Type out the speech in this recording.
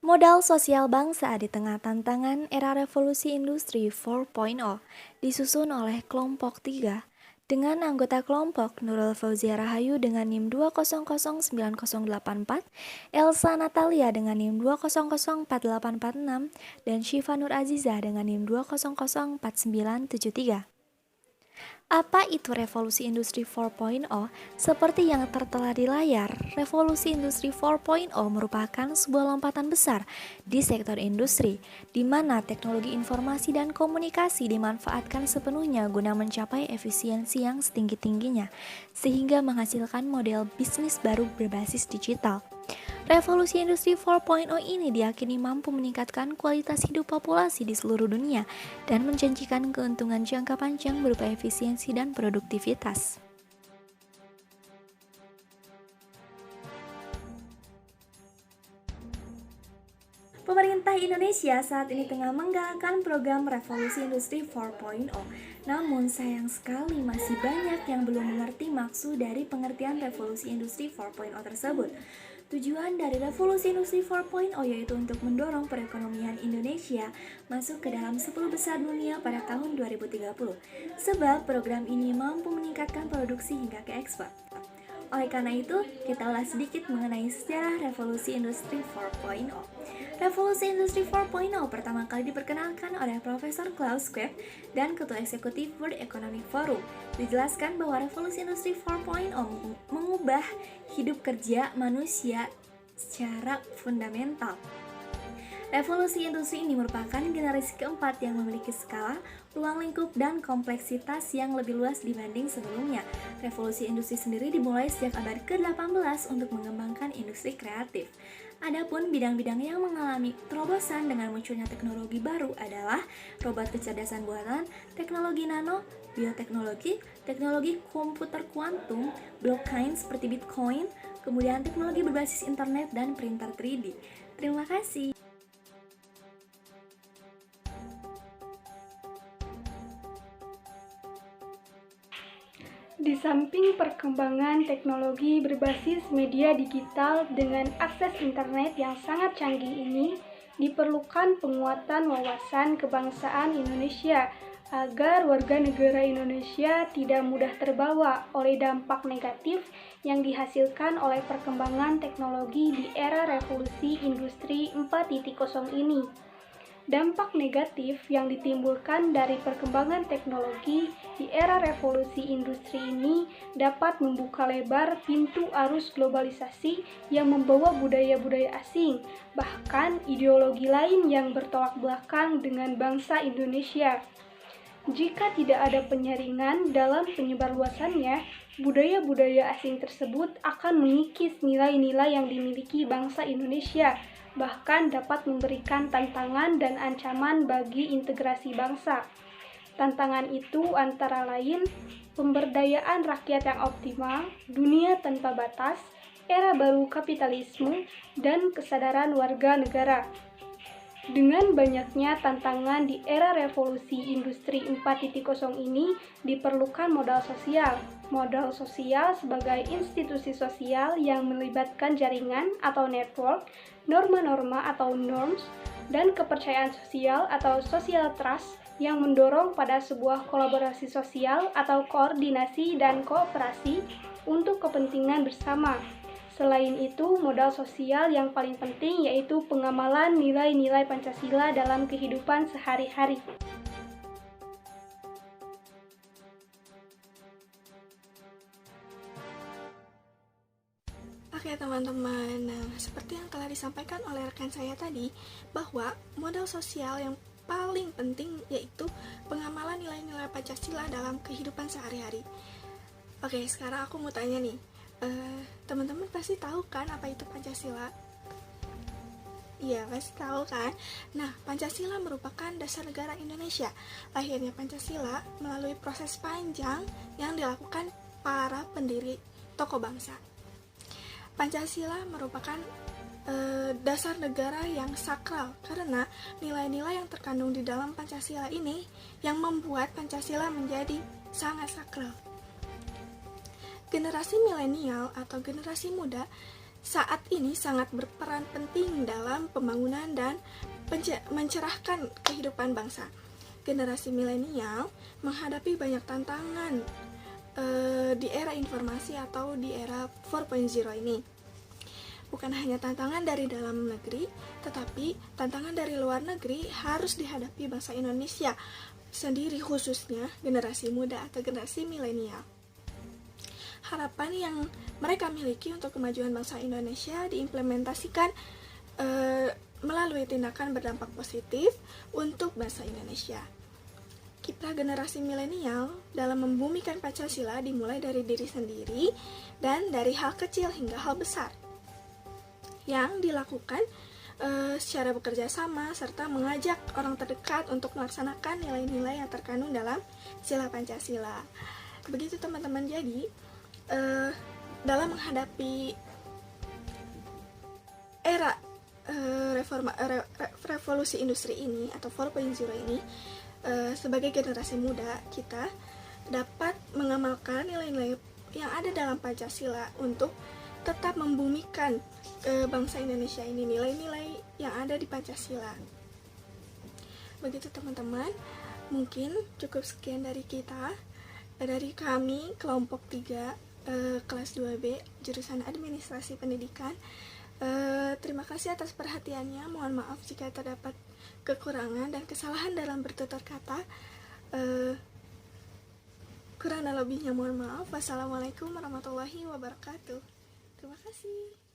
Modal sosial bangsa di tengah tantangan era revolusi industri 4.0 disusun oleh kelompok 3 dengan anggota kelompok Nurul Fauzia Rahayu dengan NIM 2009084, Elsa Natalia dengan NIM 2004846, dan Syifa Nur Aziza dengan NIM 2004973. Apa itu revolusi industri 4.0? Seperti yang tertera di layar, revolusi industri 4.0 merupakan sebuah lompatan besar di sektor industri, di mana teknologi informasi dan komunikasi dimanfaatkan sepenuhnya guna mencapai efisiensi yang setinggi-tingginya, sehingga menghasilkan model bisnis baru berbasis digital. Revolusi industri 4.0 ini diyakini mampu meningkatkan kualitas hidup populasi di seluruh dunia dan menjanjikan keuntungan jangka panjang berupa efisiensi dan produktivitas. Pemerintah Indonesia saat ini tengah menggalakkan program Revolusi Industri 4.0. Namun sayang sekali masih banyak yang belum mengerti maksud dari pengertian Revolusi Industri 4.0 tersebut. Tujuan dari Revolusi Industri 4.0 yaitu untuk mendorong perekonomian Indonesia masuk ke dalam 10 besar dunia pada tahun 2030. Sebab program ini mampu meningkatkan produksi hingga ke ekspor. Oleh karena itu, kita ulas sedikit mengenai sejarah Revolusi Industri 4.0. Revolusi Industri 4.0 pertama kali diperkenalkan oleh Profesor Klaus Schwab dan Ketua Eksekutif World Economic Forum. Dijelaskan bahwa Revolusi Industri 4.0 mengubah hidup kerja manusia secara fundamental. Revolusi industri ini merupakan generasi keempat yang memiliki skala, ruang lingkup, dan kompleksitas yang lebih luas dibanding sebelumnya. Revolusi industri sendiri dimulai sejak abad ke-18 untuk mengembangkan industri kreatif. Adapun bidang-bidang yang mengalami terobosan dengan munculnya teknologi baru adalah robot kecerdasan buatan, teknologi nano, bioteknologi, teknologi komputer kuantum, blockchain seperti Bitcoin, kemudian teknologi berbasis internet dan printer 3D. Terima kasih. Di samping perkembangan teknologi berbasis media digital dengan akses internet yang sangat canggih ini, diperlukan penguatan wawasan kebangsaan Indonesia agar warga negara Indonesia tidak mudah terbawa oleh dampak negatif yang dihasilkan oleh perkembangan teknologi di era revolusi industri 4.0 ini. Dampak negatif yang ditimbulkan dari perkembangan teknologi di era revolusi industri ini dapat membuka lebar pintu arus globalisasi yang membawa budaya-budaya asing, bahkan ideologi lain yang bertolak belakang dengan bangsa Indonesia. Jika tidak ada penyaringan dalam penyebarluasannya, budaya-budaya asing tersebut akan mengikis nilai-nilai yang dimiliki bangsa Indonesia, bahkan dapat memberikan tantangan dan ancaman bagi integrasi bangsa. Tantangan itu antara lain pemberdayaan rakyat yang optimal, dunia tanpa batas, era baru kapitalisme, dan kesadaran warga negara. Dengan banyaknya tantangan di era revolusi industri 4.0 ini, diperlukan modal sosial. Modal sosial sebagai institusi sosial yang melibatkan jaringan atau network, norma-norma atau norms, dan kepercayaan sosial atau social trust yang mendorong pada sebuah kolaborasi sosial atau koordinasi dan kooperasi untuk kepentingan bersama. Selain itu, modal sosial yang paling penting yaitu pengamalan nilai-nilai Pancasila dalam kehidupan sehari-hari. Oke teman-teman, nah seperti yang telah disampaikan oleh rekan saya tadi, bahwa modal sosial yang paling penting yaitu pengamalan nilai-nilai Pancasila dalam kehidupan sehari-hari. Oke, sekarang aku mau tanya nih, teman-teman pasti tahu kan apa itu Pancasila? Iya, pasti tahu kan? Nah, Pancasila merupakan dasar negara Indonesia. Lahirnya Pancasila melalui proses panjang yang dilakukan para pendiri tokoh bangsa. Pancasila merupakan dasar negara yang sakral karena nilai-nilai yang terkandung di dalam Pancasila ini yang membuat Pancasila menjadi sangat sakral. Generasi milenial atau generasi muda saat ini sangat berperan penting dalam pembangunan dan mencerahkan kehidupan bangsa. Generasi milenial menghadapi banyak tantangan di era informasi atau di era 4.0 ini. Bukan hanya tantangan dari dalam negeri, tetapi tantangan dari luar negeri harus dihadapi bangsa Indonesia sendiri, khususnya generasi muda atau generasi milenial. Harapan yang mereka miliki untuk kemajuan bangsa Indonesia diimplementasikan melalui tindakan berdampak positif untuk bangsa Indonesia. Kiprah generasi milenial dalam membumikan Pancasila dimulai dari diri sendiri dan dari hal kecil hingga hal besar yang dilakukan secara bekerja sama serta mengajak orang terdekat untuk melaksanakan nilai-nilai yang terkandung dalam sila Pancasila. Begitu teman-teman. Jadi dalam menghadapi era revolusi industri ini atau 4.0 ini, sebagai generasi muda kita dapat mengamalkan nilai-nilai yang ada dalam Pancasila untuk tetap membumikan bangsa Indonesia ini, nilai-nilai yang ada di Pancasila. Begitu teman-teman, mungkin cukup sekian dari kita, dari kami kelompok 3 kelas 2B jurusan Administrasi Pendidikan. Terima kasih atas perhatiannya. Mohon maaf jika terdapat kekurangan dan kesalahan dalam bertutur kata. Kurang dan lebihnya mohon maaf. Wassalamualaikum warahmatullahi wabarakatuh. Terima kasih.